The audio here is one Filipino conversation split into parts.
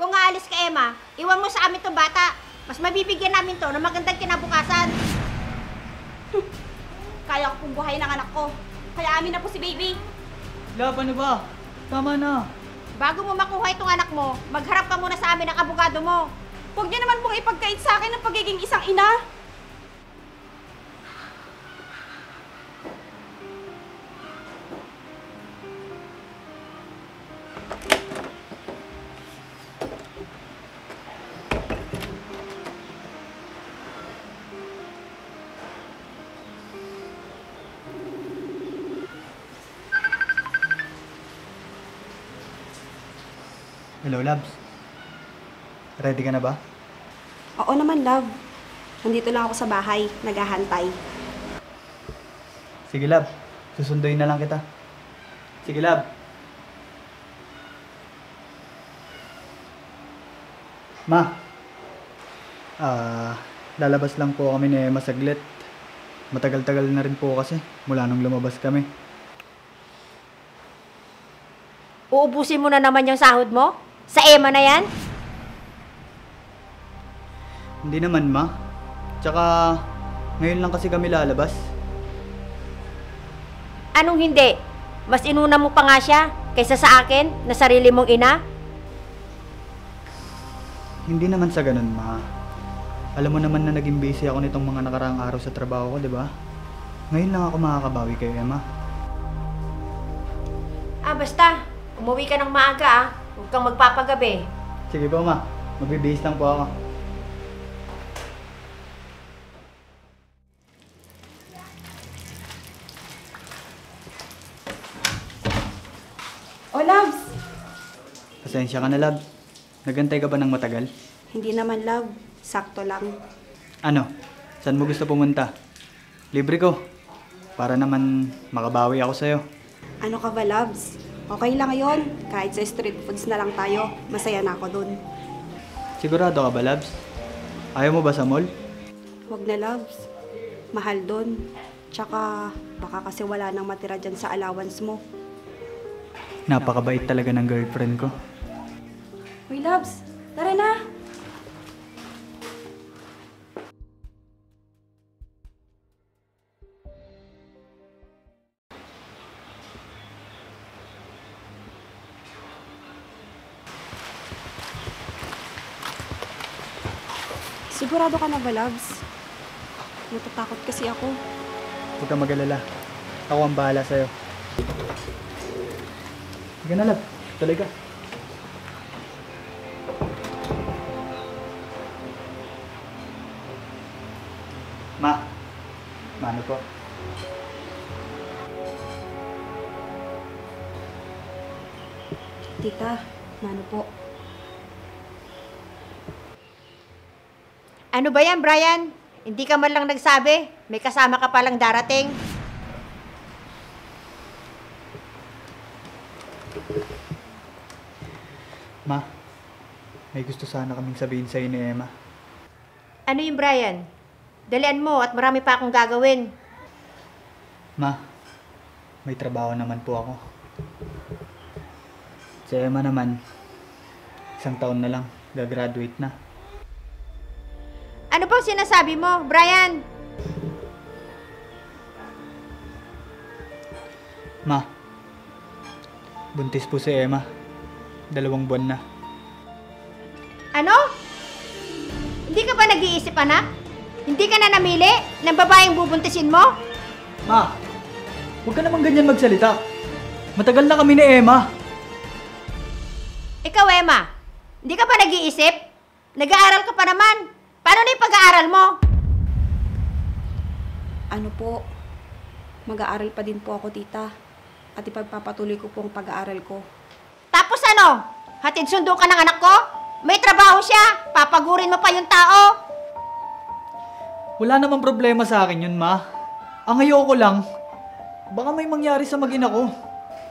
Kung aalis ka, Emma, iwan mo sa amin tong bata. Mas mabibigyan namin to ng magandang kinabukasan. Kaya ko pong buhayin ang anak ko. Kaya amin na po si baby. Love, ano ba? Tama na. Bago mo makuha itong anak mo, magharap ka muna sa amin ng abogado mo. Huwag niyo naman pong ipagkait sa akin ng pagiging isang ina. Hello, Labs. Ready ka na ba? Oo naman, love. Nandito lang ako sa bahay, naghahantay. Sige, Lab. Susunduin na lang kita. Sige, Lab. Ma. Lalabas lang po kami ni Emma saglit. Matagal-tagal na rin po kasi mula nung lumabas kami. Uubusin mo na naman yung sahod mo? Sa Emma na yan? Hindi naman, Ma. Tsaka, ngayon lang kasi kami lalabas. Anong hindi? Mas inuna mo pa nga siya kaysa sa akin na sarili mong ina? Hindi naman sa ganun, Ma. Alam mo naman na naging busy ako nitong mga nakaraang araw sa trabaho ko, di ba? Ngayon lang ako makakabawi kay Emma. Basta. Umuwi ka ng maaga, ah. Huwag kang magpapagabi. Sige po, Ma. Magbibihis lang po ako. Oh, loves! Pasensya ka na, Lab. Nagantay ka ba ng matagal? Hindi naman, love. Sakto lang. Ano? Saan mo gusto pumunta? Libre ko. Para naman makabawi ako sa'yo. Ano ka ba, loves? Okay lang yun. Kahit sa street foods na lang tayo, masaya na ako dun. Sigurado ka ba, Labs? Ayaw mo ba sa mall? Huwag na, loves. Mahal dun. Tsaka, baka kasi wala nang matira dyan sa allowance mo. Napakabait talaga ng girlfriend ko. Uy, loves! Tara na! Sigurado ka na ba, loves? Natatakot kasi ako. Huwag kang mag-alala. Ako ang bahala sa'yo. Sige na, Lab. Tuloy ka. Ma. Ano po? Tita, ano po? Ano ba yan, Brian? Hindi ka man lang nagsabi. May kasama ka palang darating. Ma, may gusto sana kaming sabihin sa'yo ni Emma. Ano yung Brian? Dalian mo at marami pa akong gagawin. Ma, may trabaho naman po ako. Si Emma naman, 1 taon na lang, gagraduate na. Ano bang sinasabi mo, Brian? Ma, buntis po si Emma. 2 buwan na. Ano? Hindi ka ba nag-iisip, anak? Hindi ka na namili ng babaeng bubuntisin mo? Ma, huwag ka naman ganyan magsalita. Matagal na kami ni Emma. Ikaw, Emma, hindi ka ba nag-iisip? Nag-aaral ka pa naman. Paano na yung pag-aaral mo? Ano po? Mag-aaral pa din po ako, tita. At ipagpapatuloy ko po ang pag-aaral ko. Tapos ano? Hatid sundo ka ng anak ko? May trabaho siya. Papagurin mo pa yung tao. Wala namang problema sa akin yun, Ma. Ang ayoko lang, baka may mangyari sa mag-ina ko.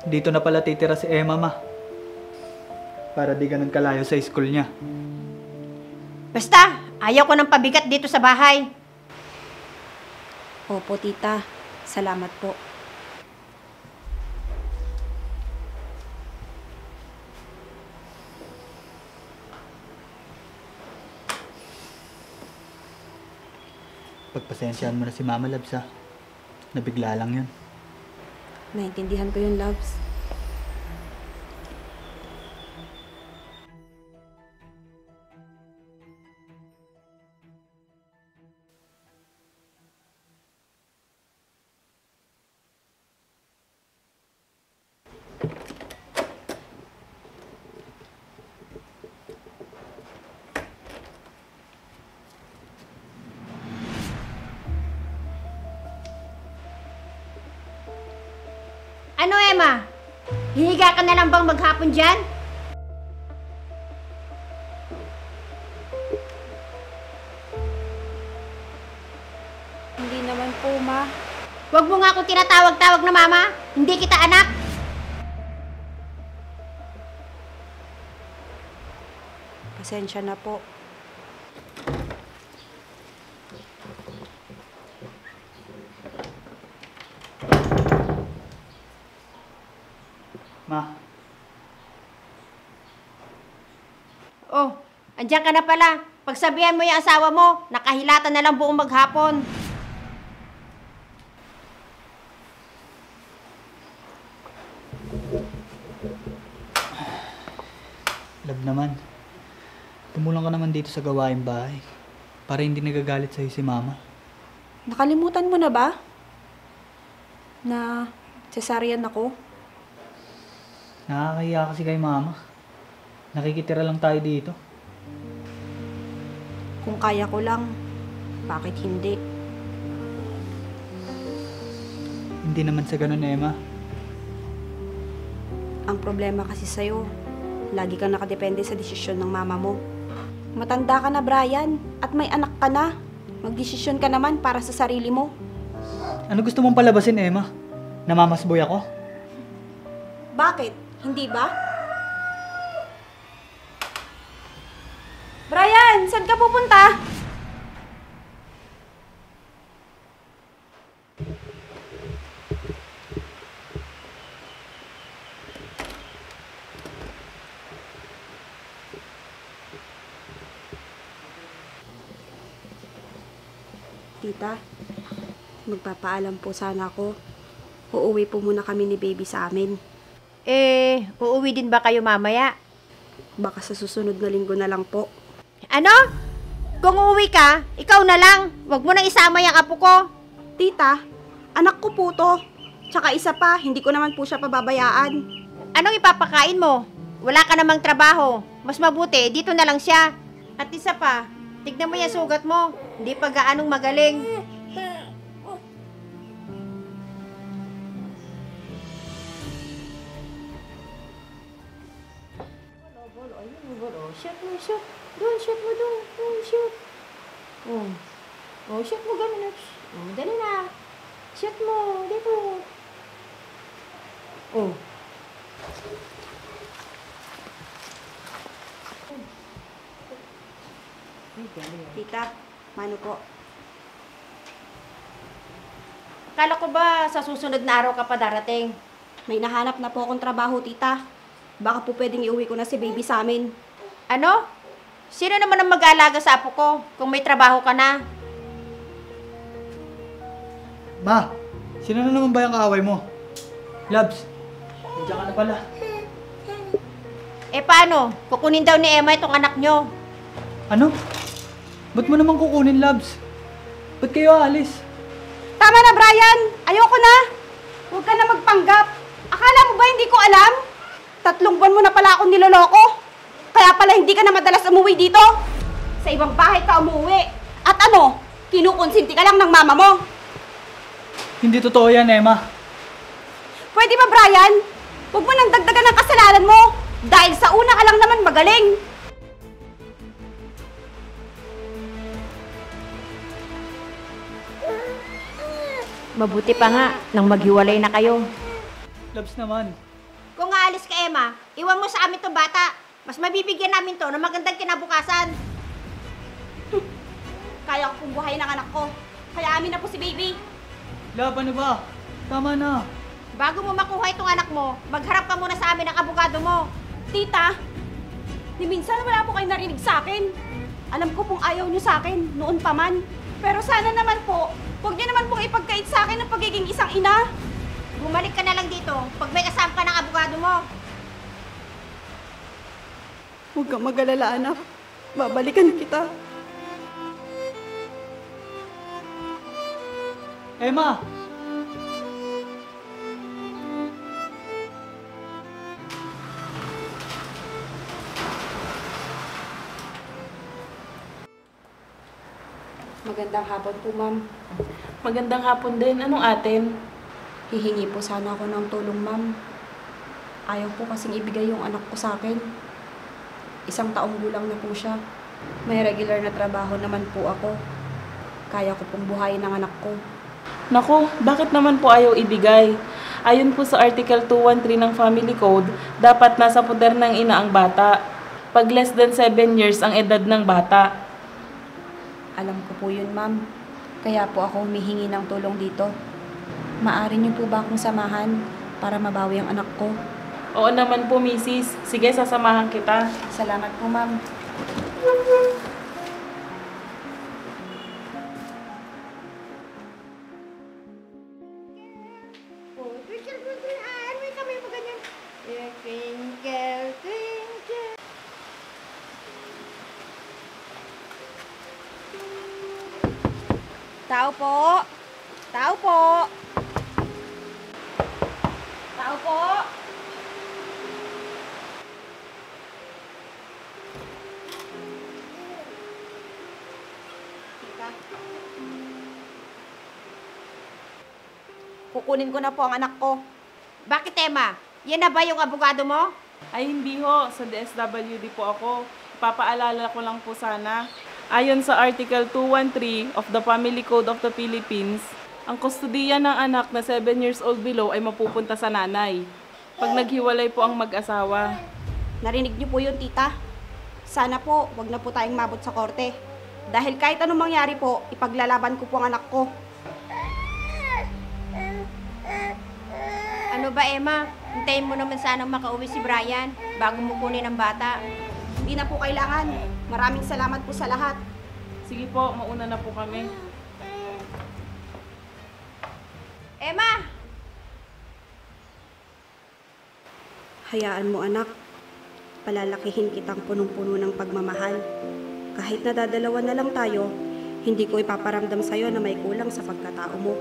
Dito na pala titira si Emma, Ma. Para di ganun kalayo sa school niya. Basta, ayaw ko ng pabigat dito sa bahay. Opo, tita. Salamat po. Pagpasensyahan mo na si Mama Labs ha. Nabigla lang yun. Naintindihan ko yun, loves. Ano, Emma? Hihiga ka na lang bang maghapon dyan? Hindi naman po, ma. Huwag mo nga ako tinatawag-tawag na mama. Hindi kita anak. Pasensya na po. Ma, Oh, andyan ka na pala. Pagsabihan mo yung asawa mo, nakahilatan na lang buong maghapon. love naman. Tumulong ka naman dito sa gawaing bahay. Para hindi nagagalit sa'yo si Mama. Nakalimutan mo na ba? Na cesarean ako? Nakakahiya kasi kay Mama. Nakikitira lang tayo dito. Kung kaya ko lang, bakit hindi? Hindi naman sa ganun, Emma. Ang problema kasi sa'yo, lagi kang nakadepende sa desisyon ng mama mo. Matanda ka na, Brian, at may anak ka na. Magdesisyon ka naman para sa sarili mo. Ano gusto mong palabasin, Emma? Namamasboy ako? Bakit? Hindi ba? Brian, saan ka pupunta? Tita, magpapaalam po sana ako. Uuwi po muna kami ni baby sa amin. Uuwi din ba kayo mamaya? Baka sa susunod na linggo na lang po. Ano? Kung uuwi ka, ikaw na lang. Huwag mo nang isama yung apo ko. Tita, anak ko po to. Tsaka isa pa, hindi ko naman po siya pababayaan. Anong ipapakain mo? Wala ka namang trabaho. Mas mabuti, dito na lang siya. At isa pa, tignan mo yung sugat mo. Hindi pa gaanong magaling. Shoot mo, shoot. Doon, shoot mo doon. Doon, shoot. Shoot mo ganun. Dali na. Shoot mo, dito. Tita, mano po? Akala ko ba sa susunod na araw ka pa darating? May nahanap na po akong trabaho, tita. Baka po pwedeng iuwi ko na si baby sa amin. Ano? Sino naman ang mag-aalaga sa apo ko kung may trabaho ka na? Ma, sino na naman ba yung kaaway mo? Labs, nandiyan ka na pala. Paano? Kukunin daw ni Emma itong anak nyo. Ano? Ba't mo naman kukunin, Labs? Ba't kayo aalis? Tama na, Brian! Ayoko na! Huwag ka na magpanggap. Akala mo ba hindi ko alam? 3 buwan mo na pala akong niloloko. Kaya pala hindi ka na madalas umuwi dito. Sa ibang bahay ka umuwi. At ano? Kinukonsinti ka lang ng mama mo. Hindi totoo yan, Emma. Pwede ba, Brian? Huwag mo nang dagdagan ng kasalanan mo. Dahil sa una ka lang naman magaling. Mabuti pa nga nang maghiwalay na kayo. Labs naman. Kung aalis ka, Emma, iwan mo sa amin tong bata. Mas mabibigyan namin to ng magandang kinabukasan. Kaya ko pong buhay ng anak ko. Kaya amin na po si baby. Lab, ano ba? Tama na. Bago mo makuha itong anak mo, magharap ka muna sa amin ng abogado mo. Tita, ni minsan wala po kayo narinig sa akin. Alam ko pong ayaw niyo sa akin, noon pa man. Pero sana naman po, huwag niyo naman pong ipagkait sa akin ang pagiging isang ina. Bumalik ka na lang dito pag may kasama ka ng abogado mo. Huwag kang mag-alala, anak. Babalikan kita. Emma! Magandang hapon po, ma'am. Magandang hapon din. Anong atin? Hihingi po sana ako ng tulong, ma'am. Ayaw po kasing ibigay yung anak ko sa akin. 1 taong gulang na po siya. May regular na trabaho naman po ako. Kaya ko pong buhayin ang anak ko. Naku, bakit naman po ayaw ibigay? Ayon po sa Article 213 ng Family Code, dapat nasa poder ng ina ang bata. Pag less than 7 years ang edad ng bata. Alam ko po yun, ma'am. Kaya po ako humihingi ng tulong dito. Maaari niyo po ba akong samahan para mabawi ang anak ko? Oo naman po, misis. Sige, sasamahan kita. Salamat po, ma'am. Twinkle, twinkle, may kamay mo ganyan. Twinkle, twinkle. Tao po! Tao po! Tao po! Kukunin ko na po ang anak ko. Bakit, Emma? Yan na ba yung abogado mo? Ay, hindi ho. Sa DSWD po ako. Ipapaalala ko lang po sana. Ayon sa Article 213 of the Family Code of the Philippines, ang kustudiya ng anak na 7 years old below ay mapupunta sa nanay. Pag naghiwalay po ang mag-asawa. Narinig niyo po yun, tita. Sana po, wag na po tayong mabot sa korte. Dahil kahit anong mangyari po, ipaglalaban ko po ang anak ko. Ano ba, Emma? Hintayin mo naman sanang makauwi si Brian bago mo kunin ang bata. Hindi na po kailangan. Maraming salamat po sa lahat. Sige po, mauna na po kami. Emma! Hayaan mo, anak. Palalakihin kitang punong-puno ng pagmamahal. Kahit nadadalawa na lang tayo, hindi ko ipaparamdam sa'yo na may kulang sa pagkatao mo.